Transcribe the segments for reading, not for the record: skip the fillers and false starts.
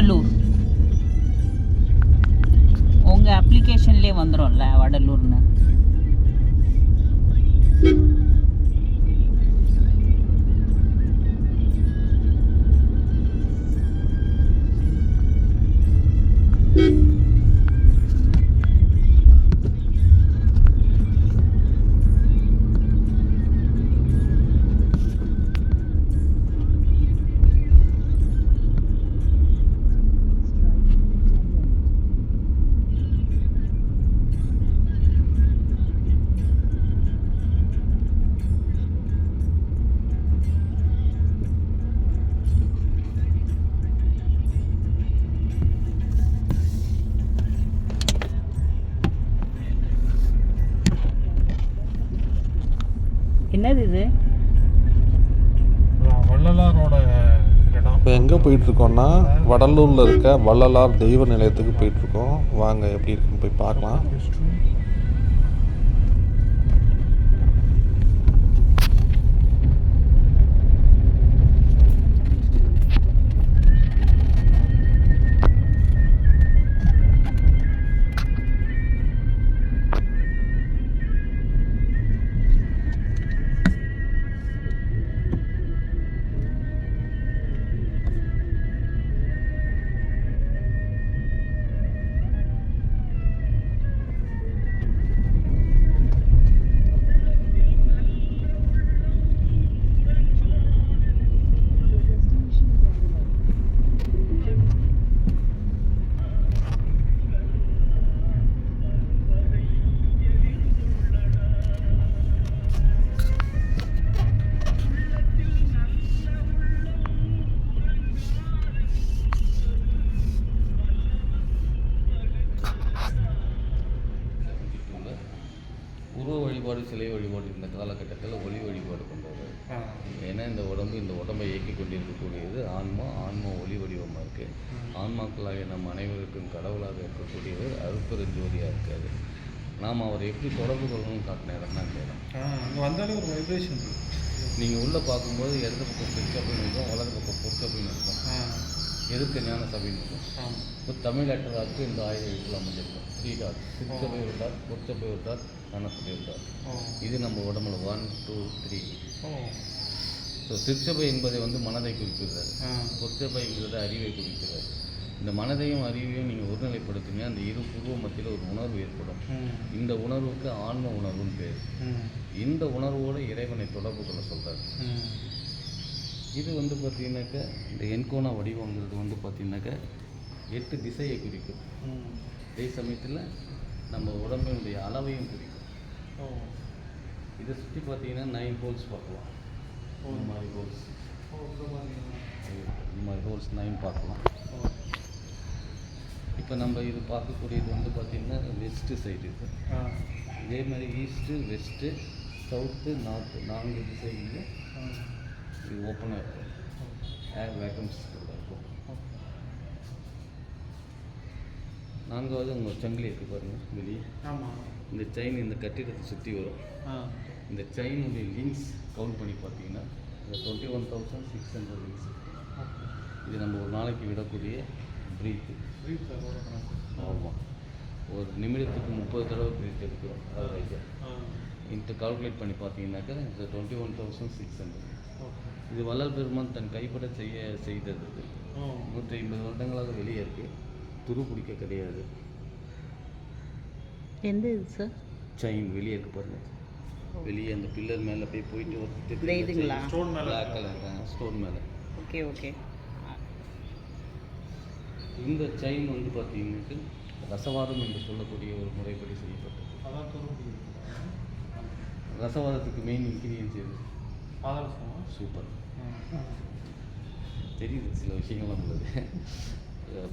வடலூர். உங்கள் அப்ளிகேஷன்லேயே வந்துடும்ல வடலூர்னு. என்னது இது? வள்ளலாரோட இடம். இப்போ எங்கே போயிட்டுருக்கோன்னா வடலூரில் இருக்க வள்ளலார் தெய்வ நிலையத்துக்கு போயிட்டுருக்கோம். வாங்க எப்படி இருக்குன்னு போய் பார்க்கலாம். உருவ வழிபாடு, சிலை வழிபாடு இந்த காலகட்டத்தில் ஒளி வழிபாடு கொண்டது. ஏன்னா இந்த உடம்பை இயக்கி கொண்டிருக்கக்கூடியது ஆன்மா. ஒளி வடிவமாக இருக்குது. ஆன்மாக்களாக நம் அனைவருக்கும் கடவுளாக இருக்கக்கூடியவர் அருட்பெருஞ்சோதியாக இருக்காது. நாம் அவரை எப்படி தொடர்பு கொள்ளணும்னு காட்டின இடம் தான் இந்த இடம். அங்கே வந்தாலே ஒரு வைப்ரேஷன் நீங்கள் உள்ளே பார்க்கும்போது இடது பக்கம் சிற்சபைன்னு இருக்கும், வலது பக்கம் பொற்சபைன்னு இருக்கும், எதிர்க்க ஞான சபைன்னு இருக்கும். இப்போ தமிழ் லெட்டராருக்கு இந்த 1000 எழுத்துல அமைஞ்சிருக்கும். 3 டாட். சிற்சபை ஒரு டாட், பொற்சபை ஒரு டாட், ஞானசபை ஒரு டாட். இது நம்ம உடம்புல 1 2 3. ஸோ சிற்சபை என்பதை மனதை குறிப்பிடுறாரு. பொற்சபைங்கிறது அறிவை குறிப்பிடுறாரு. இந்த மனதையும் அறிவையும் நீங்கள் ஒருநிலைப்படுத்தினா அந்த இரு பூர்வ மத்தியில் ஒரு உணர்வு ஏற்படும். இந்த உணர்வுக்கு ஆன்ம உணர்வுன்னு பேர். இந்த உணர்வோடு இறைவனை தொடர்பு கொள்ள சொல்கிறார். இது பார்த்தீங்கன்னாக்கா இந்த எண்கோண வடிவங்கிறது பார்த்தீங்கன்னாக்கா 8 திசையை குறிக்கும். அதே சமயத்தில் நம்ம உடம்பினுடைய அளவையும் குறிக்கும். இதை சுற்றி பார்த்தீங்கன்னா 9 ஹோல்ஸ் பார்க்கலாம். இந்த மாதிரி ஹோல்ஸ், இந்த மாதிரி ஹோல்ஸ் 9 பார்க்கலாம். இப்போ நம்ம இது பார்க்கக்கூடியது பார்த்திங்கன்னா வெஸ்ட்டு சைடு இது. இதே மாதிரி ஈஸ்ட்டு, வெஸ்ட்டு, சவுத்து, நார்த்து 4 திசைகளில் இது ஓப்பனாக இருக்கும். ஏர் வேக்கம் சிஸ்டத்தில் இருக்கும். 4வது உங்கள் சங்கிலி இருக்குது பாருங்கள் வெளியே. இந்த செயின் இந்த கட்டிடத்தை சுற்றி வரும். இந்த செயினுடைய லிங்க்ஸ் கவுண்ட் பண்ணி பார்த்தீங்கன்னா இந்த 21,600 லிங்க்ஸ். இது நம்ம ஒரு நாளைக்கு விடக்கூடிய ப்ரீத்து. ஆமாம், ஒரு நிமிடத்துக்கு 30 தடவை ப்ரீத் எடுக்கிறோம். அதாவது இன்ட்டு கால்குலேட் பண்ணி பார்த்தீங்கன்னாக்கா இந்த 21,600. இது வள்ளல் பெருமான் தன் கைப்பட செய்தது. 150 வருடங்களாக வெளியே இருக்குது. துரு பிடிக்க கிடையாது. எந்த இது சார்? செயின் வெளியே இருக்கு பாருங்கள். வெளியே அந்த பில்லர் மேலே போயிட்டு இதுங்களா? ஸ்டோன் மேலே, பிளாக் கலர் ஸ்டோன் மேலே. Okay okay. இந்த செயின் பார்த்தீங்கன்னாக்க ரசவாதம் என்று சொல்லக்கூடிய ஒரு முறைப்படி செய்யப்பட்டது. ரசவாதத்துக்கு மெயின் இன்க்ரீடியன்ஸ் எது? சூப்பர், தெரியுது சில விஷயங்கள்லாம் உள்ளது.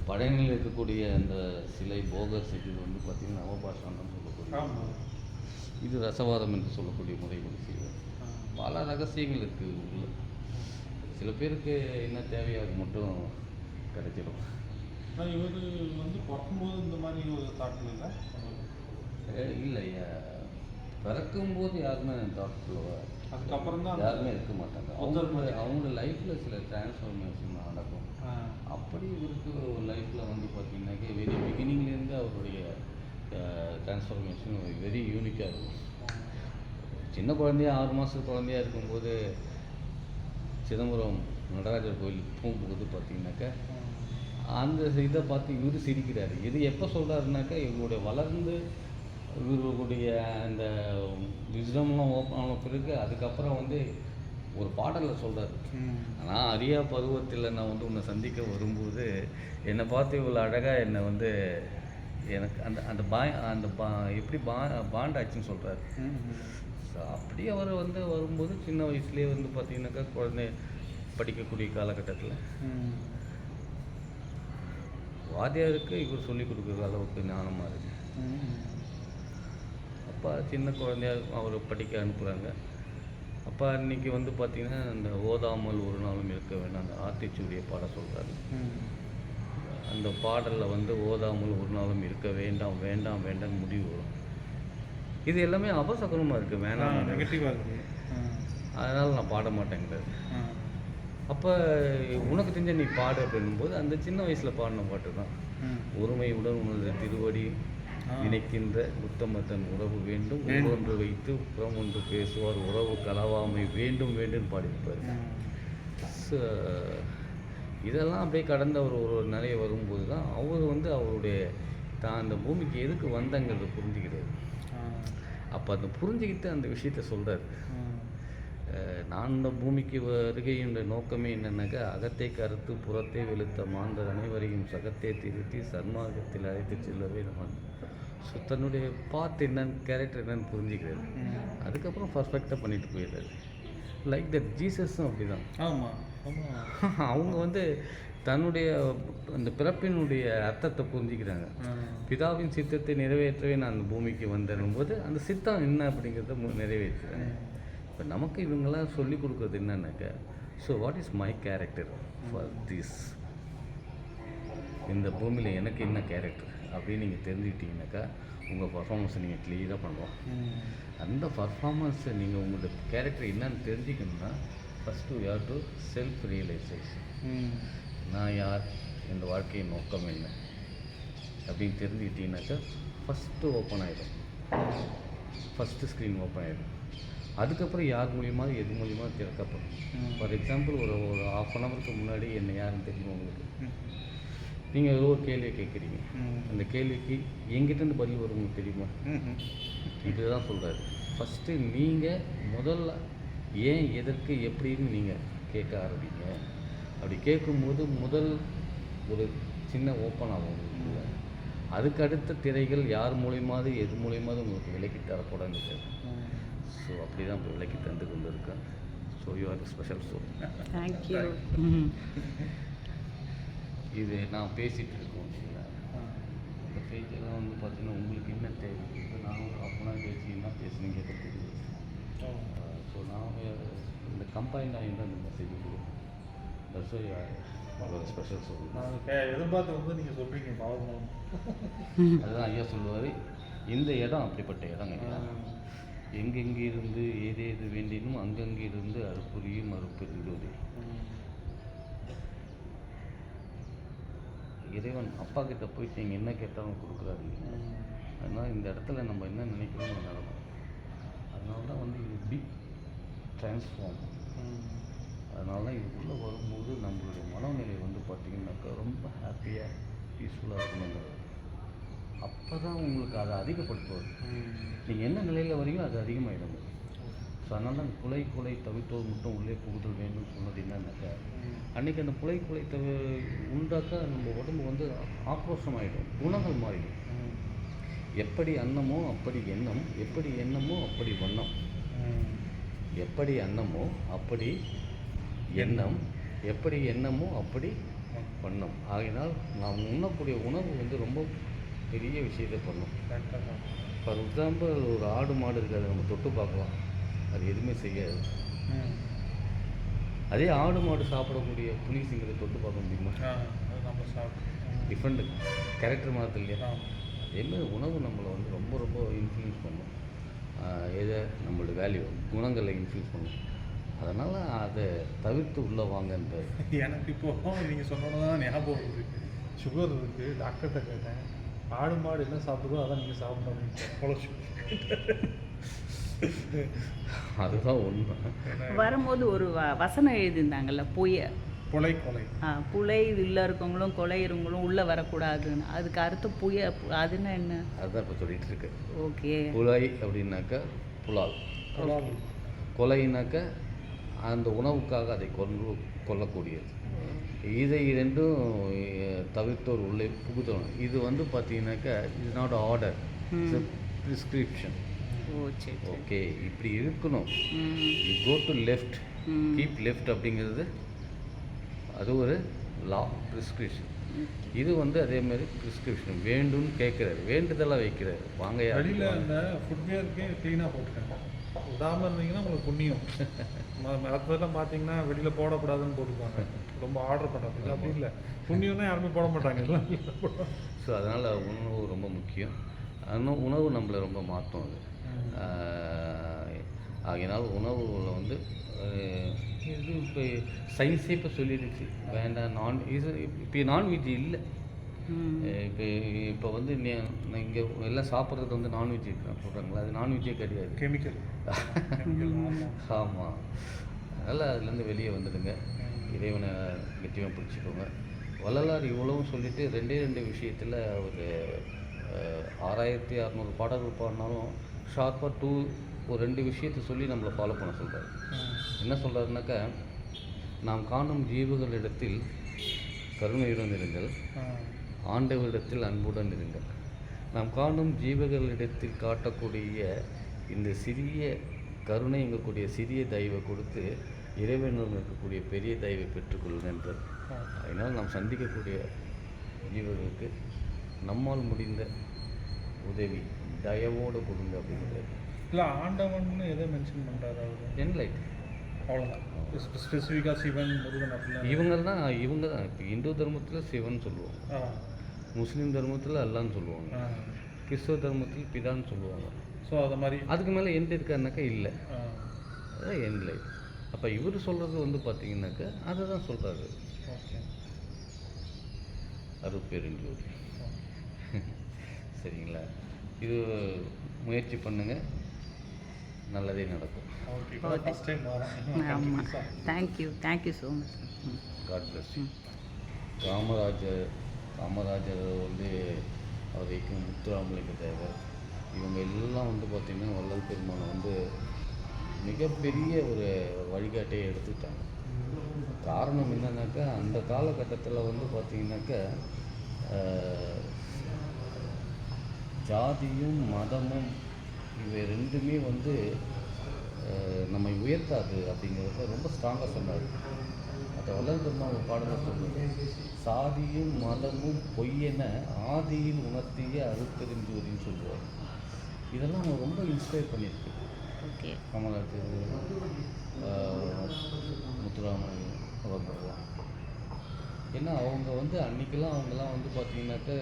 பழனியில் இருக்கக்கூடிய அந்த சிலை போகர் இது பார்த்திங்கன்னா நவபாஷான்னு சொல்லக்கூடிய இது ரசவாதம் என்று சொல்லக்கூடிய முறைப்படி செய்வது. பல ரகசியங்கள் இருக்குது உள்ள. சில பேருக்கு என்ன தேவையோ அது மட்டும் கிடைச்சிடும். இவர் பிறக்கும்போது இந்த மாதிரி ஒரு தாக்கல் இல்லை இல்லையா? பிறக்கும்போது யாருமே தாக்கல் அதுக்கப்புறம் தான் யாருமே இருக்க மாட்டாங்க. அவங்க லைஃப்பில் சில டிரான்ஸ்ஃபர்மேஷன் நடக்கும். அப்படி இவருக்கு லைஃப்பில் வந்து பார்த்தீங்கன்னாக்கா வெரி பிகினிங்லேருந்து அவருடைய டிரான்ஸ்ஃபர்மேஷன் வெரி யூனிக்காக இருக்கும். சின்ன குழந்தையா 6 மாத குழந்தையாக இருக்கும்போது சிதம்பரம் நடராஜர் கோயில் போகும்போது பார்த்தீங்கன்னாக்கா அந்த இதை பார்த்து இவர் சிரிக்கிறார். இது எப்போ சொல்கிறாருனாக்கா இவங்களுடைய வளர்ந்து இவர்களுடைய அந்த விஸ்டம்லாம் ஓப்பன் ஆன பிறகு அதுக்கப்புறம் வந்து ஒரு பாடலில் சொல்கிறார். ஆனால் அறியா பருவத்தில் நான் வந்து உன்னை சந்திக்க வரும்போது என்னை பார்த்து இவ்வளோ அழகாக என்னை வந்து எனக்கு அந்த எப்படி பாண்ட் ஆச்சுன்னு சொல்கிறாரு. ஸோ அப்படி அவர் வந்து வரும்போது சின்ன வயசுலேயே வந்து பார்த்தீங்கன்னாக்கா குழந்தை படிக்கக்கூடிய காலகட்டத்தில் வாத்தியாருக்கு இவர் சொல்லிக் கொடுக்குற அளவுக்கு ஞானமாக இருக்குது. அப்பா சின்ன குழந்தையா அவர் படிக்க அனுப்புகிறாங்க. அப்போ அன்றைக்கி வந்து பார்த்திங்கன்னா அந்த ஓதாமல் ஒரு நாளும் இருக்க வேண்டாம் அந்த ஆத்திச்சூடியை பாட சொல்கிறாரு. அந்த பாடலில் வந்து ஓதாமல் ஒரு நாளும் இருக்க வேண்டாம் வேண்டாம் வேண்டாம் முடிவு வரும். இது எல்லாமே அபசகுனமாக இருக்குது, வேணாம் நெகட்டிவாக இருக்குது. அதனால் நான் பாட மாட்டேங்கிறாரு. அப்போ உனக்கு தெரிஞ்ச நீ பாடு அப்படின்னும்போது அந்த சின்ன வயசில் பாடின பாட்டு தான். ஒருமையுடன் உனது திருவடி நினைக்கின்ற உத்தமத்தன் உறவு வேண்டும், ஒன்று வைத்து புறம் ஒன்று பேசுவார், உறவு கலவாமை வேண்டும் வேண்டும் பாடியிருப்பார். ஸோ இதெல்லாம் அப்படியே கடந்த ஒரு நிலைய வரும்போது தான் அவர் வந்து அவருடைய தான் அந்த பூமிக்கு எதுக்கு வந்தங்கிறத புரிஞ்சுக்கிறார். அப்போ அந்த புரிஞ்சுக்கிட்டு அந்த விஷயத்த சொல்கிறார். நான் இந்த பூமிக்கு வருகையுடைய நோக்கமே என்னன்னாக்கா அகத்தை கருத்து புறத்தை வெளுத்த மாந்தர் அனைவரையும் சகத்தை திருத்தி சன்மார்க்கத்தில் அழைத்து செல்லவே நம்ம. ஸோ தன்னுடைய பாத் என்னன்னு கேரக்டர் என்னன்னு புரிஞ்சுக்கிறாரு. அதுக்கப்புறம் பர்ஃபெக்டாக பண்ணிட்டு போயிடுறாரு. லைக் தட் ஜீசஸும் அப்படி தான். ஆமாம் அவங்க வந்து தன்னுடைய அந்த பிறப்பினுடைய அர்த்தத்தை புரிஞ்சுக்கிறாங்க. பிதாவின் சித்தத்தை நிறைவேற்றவே நான் அந்த பூமிக்கு வந்தேன் போது அந்த சித்தம் என்ன அப்படிங்கிறத நிறைவேற்றுறேன். இப்போ நமக்கு இவங்கெல்லாம் சொல்லிக் கொடுக்குறது என்னன்னாக்கா, so what is my character for this, இந்த பூமியில் எனக்கு என்ன கேரக்டர் அப்படின்னு நீங்கள் தெரிஞ்சுக்கிட்டீங்கன்னாக்கா உங்கள் பர்ஃபார்மன்ஸை நீங்கள் கிளியராக பண்ணுவோம். அந்த பர்ஃபார்மன்ஸை நீங்கள் உங்களோட கேரக்டர் என்னன்னு தெரிஞ்சுக்கணுன்னா first you have to self realisation. நான் யார், இந்த வாழ்க்கையின் நோக்கம் என்ன அப்படின்னு தெரிஞ்சுக்கிட்டீங்கன்னாக்கா ஃபஸ்ட்டு ஓப்பன் ஆகிடும், ஃபஸ்ட்டு ஸ்க்ரீன் ஓப்பன் ஆகிடும். அதுக்கப்புறம் யார் மூலியமாக எது மூலியமாக திறக்கப்படும். ஃபார் எக்ஸாம்பிள் ஒரு 1/2 ஹவருக்கு முன்னாடி என்ன யாருன்னு தெரியும் உங்களுக்கு. நீங்கள் ஏதோ ஒரு கேள்வியை கேட்குறீங்க, அந்த கேள்விக்கு எங்கிட்டேருந்து பதில் வரும் உங்களுக்கு தெரியுமா? இதுதான் சொல்கிறாரு. ஃபஸ்ட்டு நீங்கள் முதல்ல ஏன் எதற்கு எப்படின்னு நீங்கள் கேட்க ஆரம்பிங்க. அப்படி கேட்கும்போது முதல் ஒரு சின்ன ஓப்பன் ஆகும் உங்களுக்கு. அதுக்கு அடுத்த திரைகள் யார் மூலியமாவது எது மூலியமாவது உங்களுக்கு விலைக்கு தரப்படாது. ஸோ அப்படி தான் இப்போ விலைக்கு தந்து கொண்டு இருக்கேன். So you are special soul. Thank you. இது நான் பேசிகிட்டு இருக்கோம் இல்லைங்களா, இந்த பேஜெல்லாம் வந்து பார்த்தீங்கன்னா உங்களுக்கு என்ன தேவை, இப்போ நான் ஒரு 1/2 மணி நேரம் பேசி என்ன பேசுனீங்க தெரியுது. ஸோ நான் இந்த கம்பைண்ட் ஆகி தான் இந்த மெசேஜ் கொடுக்கும். தட்ஸ் வை ஒரு ஸ்பெஷல் சோல். நான் எதிர்பார்த்து வந்து நீங்கள் சொல்கிறீங்க பாவம். அதுதான் ஐயா சொல்லுவார், இந்த இடம் அப்படிப்பட்ட இடம் கிடையாது. எங்கெங்கே இருந்து ஏதேது வேண்டினும் அங்கங்கே இருந்து அறுப்புரியும் அறுப்பெருந்தோதி. இறைவன் அப்பா கிட்ட போயிட்டு நீங்கள் என்ன கேட்டாலும் கொடுக்குறாரு. அதனால் இந்த இடத்துல நம்ம என்ன நினைக்கிறோம் நடக்கும். அதனால தான் வந்து இது பிக் ட்ரான்ஸ்ஃபார்ம். அதனால தான் இதுக்குள்ளே வரும்போது நம்மளுடைய மனநிலை வந்து பார்த்திங்கனாக்கா ரொம்ப ஹாப்பியாக பீஸ்ஃபுல்லாக இருக்கணும். அப்போ தான் உங்களுக்கு அதை அதிகப்படுத்துவார். நீங்கள் என்ன நிலையில் வரீங்களோ அது அதிகமாகிடும். ஸோ அதனால தான் குலை தவிர்த்தோர் மட்டும் உள்ளே புகுதல் வேண்டும்னு சொன்னது என்னன்னாக்கா, அன்றைக்கி அந்த குலை உண்டாக்க நம்ம உடம்பு வந்து ஆக்ரோஷமாகிடும், குணங்கள் மாறிடும். எப்படி அன்னமோ அப்படி எண்ணம், எப்படி எண்ணமோ அப்படி வண்ணம். எப்படி அன்னமோ அப்படி எண்ணம், எப்படி எண்ணமோ அப்படி வண்ணம். ஆகினால் நாம் உண்ணக்கூடிய உணவு வந்து ரொம்ப பெரிய விஷயத்தை பண்ணும். ஃபார் எக்ஸாம்பிள் ஒரு ஆடு மாடு இருக்குது, அதை நம்ம தொட்டு பார்க்கலாம், அது எதுவுமே செய்யாது. அதே ஆடு மாடு சாப்பிடக்கூடிய புலி சிங்கத்தை தொட்டு பார்க்க முடியுமா? டிஃப்ரெண்ட் கேரக்டர் மாறுது இல்லையா? அதேமாதிரி உணவு நம்மளை வந்து ரொம்ப ரொம்ப இன்ஃப்ளூயன்ஸ் பண்ணும். எதை நம்மளோட வேல்யூ குணங்களை இன்ஃப்ளூஸ் பண்ணும். அதனால் அதை தவிர்த்து உள்ளே வாங்கன்ற. எனக்கு இப்போ நீங்கள் சொன்னோன்னு தான் ஞாபகம் வருது. சுகர் இருக்குது, டாக்டர்கிட்ட கேட்டேன். ஆடு மாடு என்ன சாப்பிடுதோ அதான் நீங்கள் சாப்பிடணும். அவ்வளோ அதுதான் உண்மை. வரும்போது ஒரு வசனம் எழுதியிருந்தாங்கல்ல, கொலை புலை உள்ள இருக்கவங்களும் கொலையிறவங்களும் உள்ளே வரக்கூடாதுன்னு. அதுக்கு அர்த்தம் அதுன்னா என்ன? அதுதான் இப்போ சொல்லிட்டு இருக்கு. ஓகே. புலை அப்படின்னாக்கா புலால், கொலைனாக்கா அந்த உணவுக்காக அதை கொல்லக்கூடியது. இதை இரண்டும் தவிர்த்தோர் உள்ளே புகுத்தணும். இது வந்து பார்த்தீங்கன்னாக்கா it's not order, it's prescription. Okay, இப்படி இருக்கணும். You go to left, keep left அப்படிங்கிறது அது ஒரு லா, ப்ரிஸ்கிரிப்ஷன். இது வந்து அதேமாதிரி ப்ரிஸ்கிரிப்ஷன். வேண்டும்னு கேட்குறாரு, வேண்டுதலாக வைக்கிறாரு. வாங்க வெளியில் அந்த ஃபுட்வேர்க்கே க்ளீனாக போட்டுருக்காங்க. விடாமல் இருந்தீங்கன்னா உங்களுக்கு புண்ணியம். அதுலாம் பார்த்தீங்கன்னா வெளியில் போடக்கூடாதுன்னு போட்டுருப்பாங்க. ரொம்ப ஆர்டர் பண்ணுறது அப்படி இல்லை. புண்ணியம்னா யாருமே போட மாட்டாங்க எல்லாம். ஸோ அதனால் உணவு ரொம்ப முக்கியம். ஆனால் உணவு நம்மளை ரொம்ப மாற்றும். அது ஆகையினால் உணவுல வந்து இது இப்போ சயின்ஸே இப்போ சொல்லிடுச்சு வேண்டாம். இப்போ நான்வெஜ் இல்லை. இப்போ வந்து இங்கே எல்லாம் சாப்பிட்றது வந்து நான்வெஜ் சொல்கிறாங்களா? அது நான்வெஜ்ஜே கிடையாது, கெமிக்கல். ஆமாம். அதனால் அதுலேருந்து வெளியே வந்துடுங்க. இறைவனை கெட்டியமாக பிடிச்சிக்கோங்க. வள்ளலார் இவ்வளவும் சொல்லிவிட்டு 2 விஷயத்தில் ஒரு 6600 பாடல்கள் பாடினாலும் ஷார்ப்பாக ஒரு 2 விஷயத்தை சொல்லி நம்மளை ஃபாலோ பண்ண சொல்கிறார். என்ன சொல்கிறாருனாக்கா, நாம் காணும் ஜீவர்களிடத்தில் கருணையுடன் இருங்கள், ஆண்டவரிடத்தில் அன்புடன் இருங்கள். நாம் காணும் ஜீவர்களிடத்தில் காட்டக்கூடிய இந்த சிறிய கருணை எங்கக்கூடிய சிறிய தயவை கொடுத்து இறைவனுடன் இருக்கக்கூடிய பெரிய தயவை பெற்றுக்கொள்கின்றது. அதனால் நாம் சந்திக்கக்கூடிய ஜீவர்களுக்கு நம்மால் முடிந்த உதவி தயவோடு கொடுங்க அப்படிங்கிறது. இல்லை, ஆண்டவன் எதை மென்ஷன் பண்ணுறாரு அவர்? என்லைட், அவ்வளோதான். ஸ்பெசிஃபிக்காக சிவன், முருகன் அப்படின்னா இவங்க தான். இப்போ இந்து தர்மத்தில் சிவன் சொல்லுவாங்க, முஸ்லீம் தர்மத்தில் அல்லான்னு சொல்லுவாங்க, கிறிஸ்துவ தர்மத்தில் பிதான்னு சொல்லுவாங்க. ஸோ அதை மாதிரி அதுக்கு மேலே எந்த இருக்காருனாக்கா இல்லை, அதான் என்லைட். அப்போ இவர் சொல்கிறது வந்து பார்த்தீங்கன்னாக்கா அதை தான் சொல்கிறாரு. ஓகே, அருட்பெருஞ்சோதி. சரிங்களா? இது முயற்சி பண்ணுங்கள், நல்லதே நடக்கும். ஆமாம், thank you so much. God bless you. Kamarajar வந்து அவருக்கு முத்துராமலிங்க தேவர், இவங்க எல்லாம் வந்து பார்த்திங்கன்னா வள்ளல் பெருமானை வந்து மிகப்பெரிய ஒரு வழிகாட்டியை எடுத்துக்கிட்டாங்க. காரணம் என்னன்னாக்கா, அந்த காலகட்டத்தில் வந்து பார்த்திங்கனாக்கா ஜாதியும் மதமும் இவை 2மே வந்து நம்மை உயர்த்தாது அப்படிங்கிறத ரொம்ப ஸ்ட்ராங்காக சொன்னார். அதை வள்ளல் பெருமான் ஒரு பாடலை சொன்னது, சாதியும் மதமும் பொய்யென ஆதியில் உணர்த்திய அருட்பெருஞ்சோதின்னு சொல்லுவார். இதெல்லாம் அவங்க ரொம்ப இன்ஸ்பயர் பண்ணியிருக்கு. ஓகே, காமராஜர், முத்துராமலிங்கம் அவர்கள்லாம். ஏன்னா அவங்க வந்து அன்றைக்கெல்லாம் அவங்கெல்லாம் வந்து பார்த்திங்கனாக்கா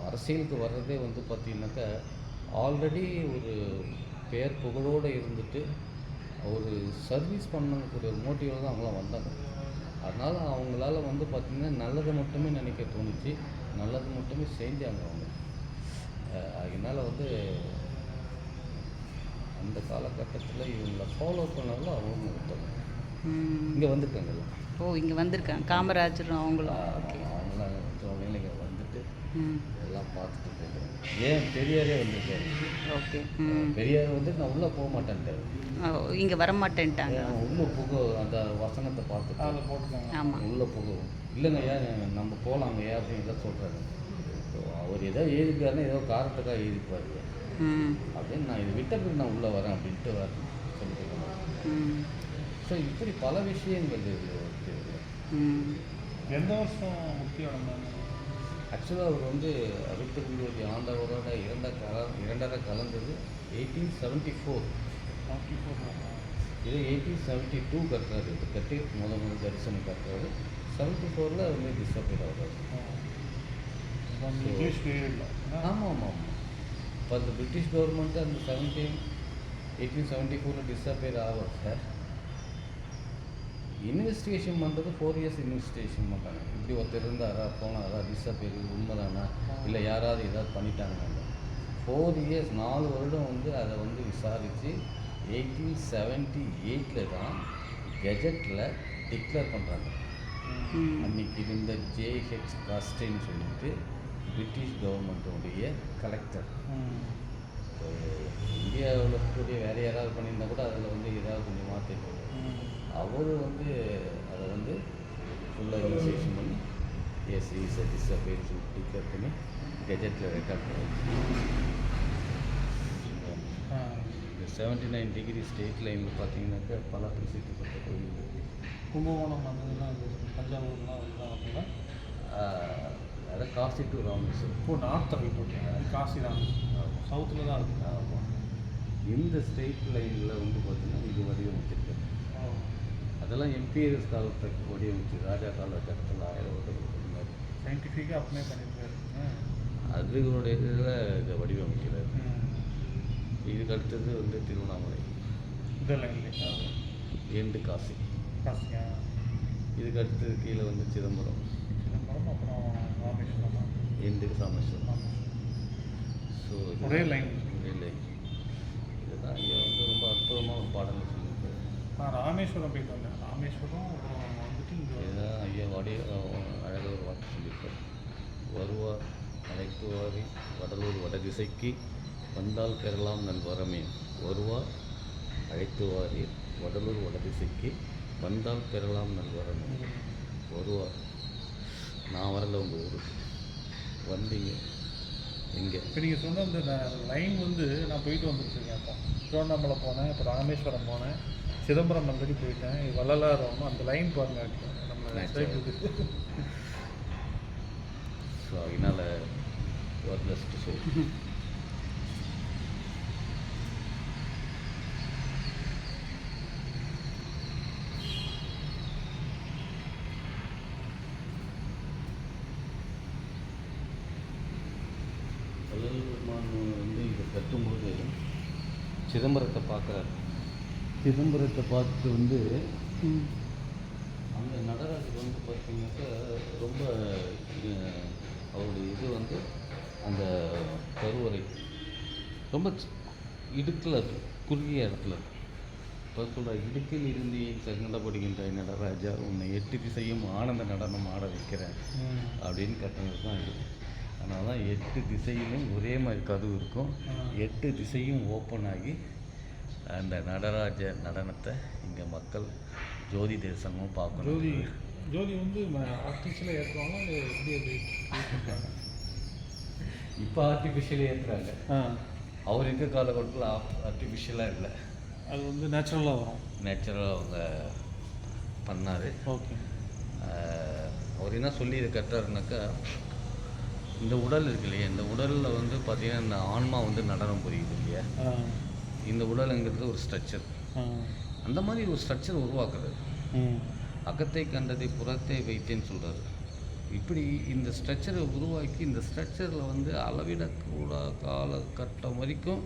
அரசியலுக்கு வர்றதே வந்து பார்த்திங்கனாக்கா ஆல்ரெடி ஒரு பெயர் புகழோடு இருந்துட்டு ஒரு சர்வீஸ் பண்ணக்கூடிய ஒரு மோட்டிவில் தான் அவங்களாம் வந்தாங்க. அதனால் அவங்களால வந்து பார்த்திங்கன்னா நல்லதை மட்டுமே நினைக்க தோணுச்சு, நல்லது மட்டுமே செஞ்சாங்க அவங்க. அதனால் வந்து அந்த காலகட்டத்தில் இவங்களை ஃபாலோ பண்ணாலும் அவங்க ஒருத்தவங்க இங்கே வந்துருக்காங்கல்ல. இங்கே வந்திருக்காங்க காமராஜரும் அவங்களும். அவங்களாம் இங்கே வந்துட்டு எல்லாம் பார்த்துட்டு போயிடுவாங்க. ஏன் பெரியாரே வந்திருக்காரு. ஓகே, பெரியார் வந்து நான் உள்ளே போக மாட்டேன்ட்டாரு, இங்கே வரமாட்டேன்ட்டாங்க. உள்ளே புக அந்த வசனத்தை பார்த்துட்டு ஆமாம் உள்ளே புகவும் இல்லைங்க, ஏன் நம்ம போகலாங்க ஏன் அப்படின்னு சொல்கிறாரு. அவர் ஏதோ எழுதிக்காருன்னா ஏதோ காரணத்துக்காக எழுதிப்பாரு அப்படின்னு நான் இது விட்டதுக்கு நான் உள்ளே வரேன் அப்படின்ட்டு சொல்லிட்டு. ஸோ இப்படி பல விஷயங்கள் இருக்குது. எந்த வருஷம் முக்கியம்? ஆக்சுவலாக அவர் வந்து அருட்பெருஞ்சோதி ஆண்டவரோட இரண்டரை கலந்தது 1874. இது 1872 கட்டுறாரு. இது கட்டி முதல் தரிசனம் கட்டுறாரு. 74ல் வந்து டிஸ்அப்பியர் ஆகிறாரு. இங்கிலீஷ் பீரியடில். ஆமாம் ஆமாம் ஆமாம். இப்போ அந்த பிரிட்டிஷ் கவர்மெண்ட்டு அந்த 1874 டிஸப்பியர் ஆகும் சார். இன்வெஸ்டிகேஷன் பண்ணுறது 4 இயர்ஸ் இன்வெஸ்டிகேஷன் பண்ணுறாங்க. இப்படி ஒருத்தர் இருந்தாரா, போனாரா, டிஸப்பியர் உண்மைதானா, இல்லை யாராவது ஏதாவது பண்ணிட்டாங்க. 4 இயர்ஸ் 4 வருடம் வந்து அதை வந்து விசாரித்து 1878 தான் கெஜெட்டில் டிக்ளேர் பண்ணுறாங்க. அன்றைக்கி இருந்த ஜேஹெச் காஸ்டேன்னு சொல்லிட்டு பிரிட்டிஷ் கவர்மெண்ட்டுடைய கலெக்டர். இந்தியாவில் இருக்கக்கூடிய வேறு யாராவது பண்ணியிருந்தால் கூட அதில் வந்து ஏதாவது கொஞ்சம் மாற்றிருக்காங்க. அவர் வந்து அதை வந்து ஃபுல்லாக இன்வெஸ்டிகேஷன் பண்ணி டிஸப்பியர் சொல்லி டிக்ளேர் பண்ணி கெஜெட்டில் ரெக்கார்ட் பண்ணி 79 டிகிரி ஸ்டேட் லைனில் பார்த்தீங்கன்னாக்கா பல பிரசித்தி பெற்ற கோயில். கும்பகோணம் வந்ததுன்னா தஞ்சாவூர்லாம் அப்படின்னா அதான் காசி டு ராமேஸ்வரம். இப்போ நார்த் போட்டேன், காசி தான் சவுத்தில் தான் இருக்குது. ஆமாம். இந்த ஸ்டேட் லைனில் வந்து பார்த்திங்கன்னா இது வடிவமைச்சிருக்காங்க. அதெல்லாம் எம்பீரியல்ஸ் காலத்தை வடிவமைச்சு ராஜா காலகட்டத்தில் 1000 வருடங்களுக்கு முன்னாடி சயின்டிஃபிக்காக அப்ளை பண்ணியிருக்காரு. அதுகளுடைய இதில் இதை வடிவமைக்கிறார். இதுக்கு அடுத்தது வந்து திருவண்ணாமலை, இதெல்லாம் இல்லைங்களா, எண்டு காசி. காசியா? இதுக்கு அடுத்தது கீழே வந்து சிதம்பரம், அப்புறம் ராமேஸ்வரம், எண்டு ராமேஸ்வரம். ஸோ ஒரே லைன். ஒரே லைன். இதுதான் ஐயா வந்து ரொம்ப அற்புதமாக ஒரு பாடல் சொல்லியிருக்காரு. நான் ராமேஸ்வரம் போயிட்டு வந்தேன். ராமேஸ்வரம் அப்புறம் வந்துட்டு இங்கே இதுதான் ஐயா அழகாக ஒரு வார்த்தை சொல்லியிருக்காரு. வருவார் அழைத்துவாரி வடலூர் வடதிசைக்கு வந்தால் பெறலாம் நல் வரமே. வருவார் அழைத்துவாரி வடலூர் வடதிசைக்கு வந்தால் பெறலாம் நல் வரமே. வருவார், நான் வரல உங்கள் ஊருக்கு, வந்தீங்க எங்கே? இப்போ நீங்கள் சொன்ன அந்த லைன் வந்து நான் போயிட்டு வந்துட்டுருக்கேன். அப்போ திருவண்ணாமலை போனேன், இப்போ ராமேஸ்வரம் போனேன், சிதம்பரம் ஆல்ரெடி போயிட்டேன், வள்ளலார் வரணும். அந்த லைன் பாருங்கள் நம்ம சைடுக்கு. ஸோ அதனால் வரலஸ்ட்டு சொல்லி வள்ளல் பெருமான் வந்து இதை கட்டும்போது சிதம்பரத்தை பார்க்குறாரு. சிதம்பரத்தை பார்த்துட்டு வந்து அந்த நடராஜர் வந்து பார்த்தீங்கன்னாக்கா ரொம்ப அவருடைய இது வந்து அந்த கருவறை ரொம்ப இடுக்கில் இருக்குது, குறுகிய இடத்துல இருக்குது. இப்போ சொல்கிற இடுக்கில் இருந்து சங்கடப்படுகின்ற நடராஜா உன்னை 8 திசையும் ஆனந்த நடனம் ஆட வைக்கிறேன் அப்படின்னு கட்டினது தான் இது. அதனால தான் 8 திசையிலும் ஒரே மாதிரி கதவு இருக்கும். 8 திசையும் ஓப்பன் ஆகி அந்த நடராஜ நடனத்தை இங்கே மக்கள் ஜோதி தரிசனமும் பார்க்கணும். ஜோதி வந்து ஆர்டிஃபிஷியலாக ஏற்றுவாங்க, எப்படி அது இப்போ ஆர்டிஃபிஷியலாக ஏற்றுறாங்க. அவர் இருக்க காலகட்டத்தில் ஆர்டிஃபிஷியலாக இல்லை, அது வந்து நேச்சுரலாக வரும். நேச்சுரலாக அவங்க பண்ணார். ஓகே. அவர் என்ன சொல்லி இதை கட்டுறாருனாக்கா, இந்த உடல் இருக்கு இல்லையா, இந்த உடலில் வந்து பார்த்திங்கன்னா இந்த ஆன்மா வந்து நடனம் புரியுது இல்லையா, இந்த உடலுங்கிறது ஒரு ஸ்ட்ரக்சர். அந்த மாதிரி ஒரு ஸ்ட்ரக்சர் உருவாக்குறது. அகத்தை கண்டதை புறத்தை வைத்தேன்னு சொல்கிறாரு. இப்படி இந்த ஸ்ட்ரக்சரை உருவாக்கி இந்த ஸ்ட்ரக்சரில் வந்து அளவிடக்கூடா காலகட்டம் வரைக்கும்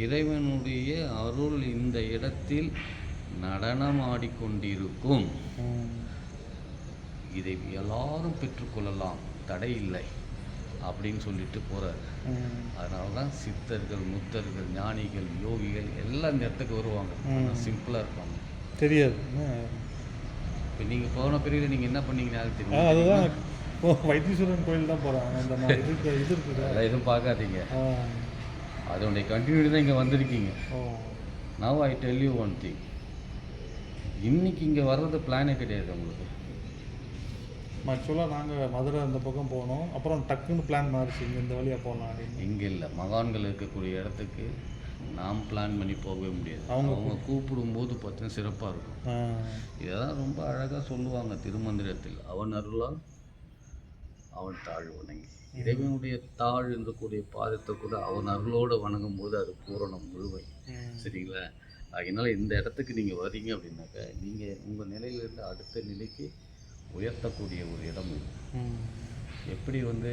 இறைவனுடைய அருள் இந்த இடத்தில் நடனமாடிக்கொண்டிருக்கும். இதை எல்லாரும் பெற்றுக்கொள்ளலாம், தடை இல்லை அப்படின்னு சொல்லிட்டு போகிறார். அதனால தான் சித்தர்கள், முத்தர்கள், ஞானிகள், யோகிகள் எல்லாம் இந்த இடத்துக்கு வருவாங்க. சிம்பிளாக இருப்பாங்க, தெரியாது. இப்போ நீங்கள் போன பிறகு நீங்கள் என்ன பண்ணீங்கன்னா அது தெரியும். அதுதான் வைத்தீஸ்வரன் கோயில் தான் போகிறாங்க. அந்த இது இருக்குது, அதெல்லாம் எதுவும் பார்க்காதீங்க. அதனுடைய கண்டினியூட்டி தான் இங்கே வந்திருக்கீங்க. Now I tell you one thing, இன்றைக்கி இங்கே வர்றது பிளானே கிடையாது உங்களுக்கு. ஆக்சுவலாக நாங்கள் மதுரை அந்த பக்கம் போனோம், அப்புறம் டக்குன்னு பிளான் மாறிச்சு, இங்கே இந்த வழியாக போகலாம் அப்படின்னு. இங்கே இல்லை, மகான்கள் இருக்கக்கூடிய இடத்துக்கு நாம் பிளான் பண்ணி போகவே முடியாது. அவங்க கூப்பிடும்போது பார்த்தீங்கன்னா சிறப்பாக இருக்கும். இதெல்லாம் ரொம்ப அழகாக சொல்லுவாங்க திருமந்திரத்தில். அவன் அருளால் அவன் தாழ் வணங்கி, இறைவனுடைய தாழ் என்றக்கூடிய பாதத்தை கூட அவன் அருளோடு வணங்கும் போது அது பூரணம் முழுமை. சரிங்களா? அதனால் இந்த இடத்துக்கு நீங்கள் வரீங்க அப்படின்னாக்கா நீங்கள் உங்கள் நிலையிலிருந்து அடுத்த நிலைக்கு உயர்த்தக்கூடிய ஒரு இடம் இது. எப்படி வந்து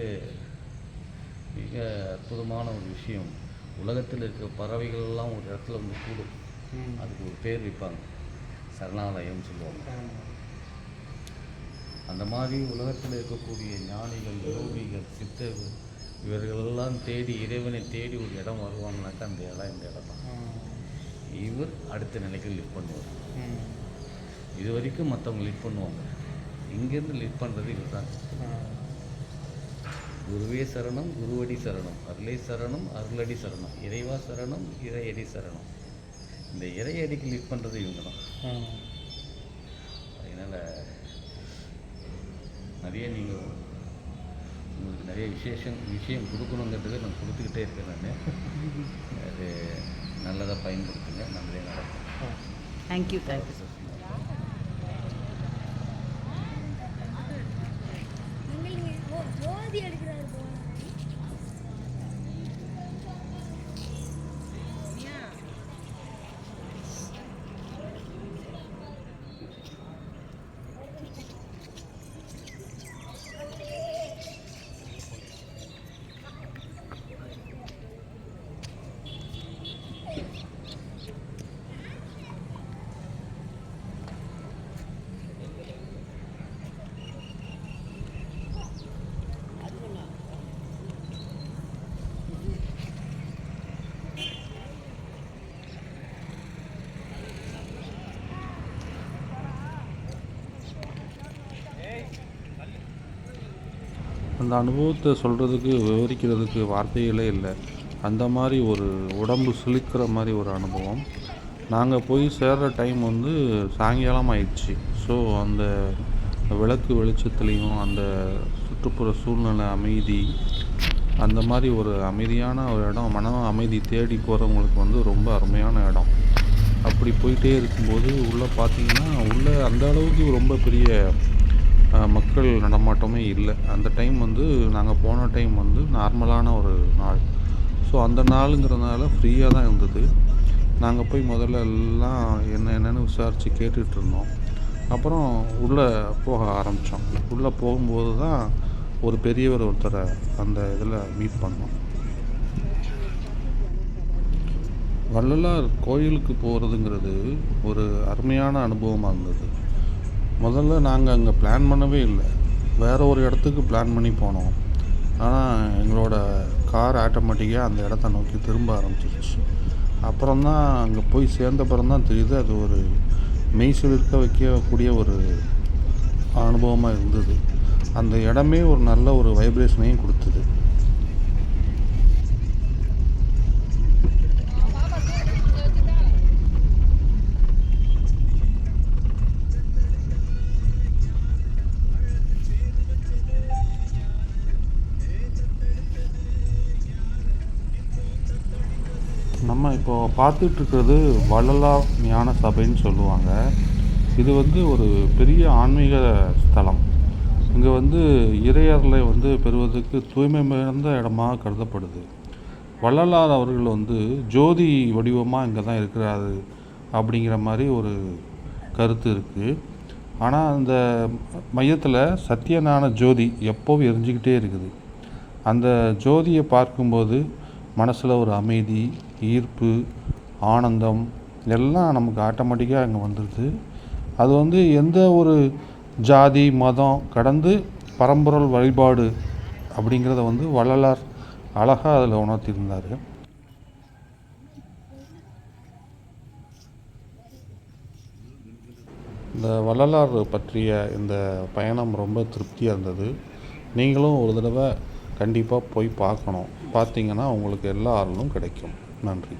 மிக அற்புதமான ஒரு விஷயம், உலகத்தில் இருக்கிற பறவைகள்லாம் ஒரு இடத்துல வந்து கூடும். அதுக்கு ஒரு பேர் வைப்பாங்க, சரணாலயம் சொல்லுவாங்க. அந்த மாதிரி உலகத்தில் இருக்கக்கூடிய ஞானிகள், யோகிகள், சித்தர்கள் இவர்களெல்லாம் தேடி இறைவனை தேடி ஒரு இடம் வருவாங்கனாக்கா அந்த இடம் இந்த இடம் தான். இவர் அடுத்த நிலைக்கு லிட் பண்ணுவார். இது வரைக்கும் மற்றவங்க லிட் பண்ணுவாங்க, இங்கேருந்து லிட் பண்ணுறது இவர் தான். குருவே சரணம், குருவடி சரணம், அருளே சரணம், அருளடி சரணம், இறைவா சரணம், இறையடி சரணம். இந்த இறையடிக்கு லிட் பண்ணுறது இவங்க தான். அதனால் நிறைய நீங்கள் உங்களுக்கு நிறைய விஷயம் கொடுக்கணுங்கிறதுக்கு நான் கொடுத்துக்கிட்டே இருக்கேன். நான் அது நல்லதாக பயன்படுத்துங்க, நல்லதே நடக்கும். Thank you sir. ஜோதி எடுக்கிறாரு போல. அந்த அனுபவத்தை சொல்கிறதுக்கு, விவரிக்கிறதுக்கு வார்த்தைகளே இல்லை. அந்த மாதிரி ஒரு உடம்பு சிலிக்கிற மாதிரி ஒரு அனுபவம். நாங்கள் போய் சேர்கிற டைம் வந்து சாயங்காலம் ஆயிடுச்சு. ஸோ அந்த விளக்கு வெளிச்சத்துலேயும் அந்த சுற்றுப்புற சூழ்நிலை அமைதி, அந்த மாதிரி ஒரு அமைதியான ஒரு இடம், மன அமைதி தேடி போகிறவங்களுக்கு வந்து ரொம்ப அருமையான இடம். அப்படி போயிட்டே இருக்கும்போது உள்ளே பார்த்தீங்கன்னா, உள்ளே அந்த அளவுக்கு ரொம்ப பெரிய மக்கள் நடமாட்டமே இல்லை. அந்த டைம் வந்து நாங்கள் போன டைம் வந்து நார்மலான ஒரு நாள். ஸோ அந்த நாளுங்கிறதுனால ஃப்ரீயாக தான் இருந்தது. நாங்கள் போய் முதல்ல எல்லாம் என்னென்னு விசாரித்து கேட்டுட்டு இருந்தோம். அப்புறம் உள்ளே போக ஆரம்பித்தோம். உள்ளே போகும்போது தான் ஒரு பெரியவர் ஒருத்தரை அந்த இதில் மீட் பண்ணோம். வள்ளலார் கோயிலுக்கு போகிறதுங்கிறது ஒரு அருமையான அனுபவமாக இருந்தது. முதல்ல நாங்கள் அங்கே பிளான் பண்ணவே இல்லை, வேறு ஒரு இடத்துக்கு பிளான் பண்ணி போனோம். ஆனால் எங்களோட கார் ஆட்டோமேட்டிக்காக அந்த இடத்த நோக்கி திரும்ப ஆரம்பிச்சிருச்சு. அப்புறம்தான் அங்கே போய் சேர்ந்தப்புறம் தான் தெரியுது, அது ஒரு மெய்சிலிர்க்க வைக்கக்கூடிய ஒரு அனுபவமாக இருந்தது. அந்த இடமே ஒரு நல்ல ஒரு வைப்ரேஷனையும் கொடுத்தது. நம்ம இப்போது பார்த்துட்ருக்கிறது வள்ளலார் ஞான சபைன்னு சொல்லுவாங்க. இது வந்து ஒரு பெரிய ஆன்மீக ஸ்தலம். இங்கே வந்து இறையர்களை வந்து பெறுவதற்கு தூய்மை மிகுந்த இடமாக கருதப்படுது. வள்ளலார் அவர்கள் வந்து ஜோதி வடிவமாக இங்கே தான் இருக்கிறாரு அப்படிங்கிற மாதிரி ஒரு கருத்து இருக்குது. ஆனால் அந்த மையத்தில் சத்தியஞான ஜோதி எப்போவும் எரிஞ்சிக்கிட்டே இருக்குது. அந்த ஜோதியை பார்க்கும்போது மனசில் ஒரு அமைதி, ஈர்ப்பு, ஆனந்தம் எல்லாம் நமக்கு ஆட்டோமேட்டிக்காக அங்கே வந்துடுது. அது வந்து எந்த ஒரு ஜாதி மதம் கடந்து பரம்பொருள் வழிபாடு அப்படிங்கிறத வந்து வள்ளலார் அழகாக அதில் உணர்த்தியிருந்தார். இந்த வள்ளலார் பற்றிய இந்த பயணம் ரொம்ப திருப்தியாக இருந்தது. நீங்களும் ஒரு தடவை கண்டிப்பாக போய் பார்க்கணும். பார்த்தீங்கன்னா உங்களுக்கு எல்லா அருளும் கிடைக்கும். நன்றி.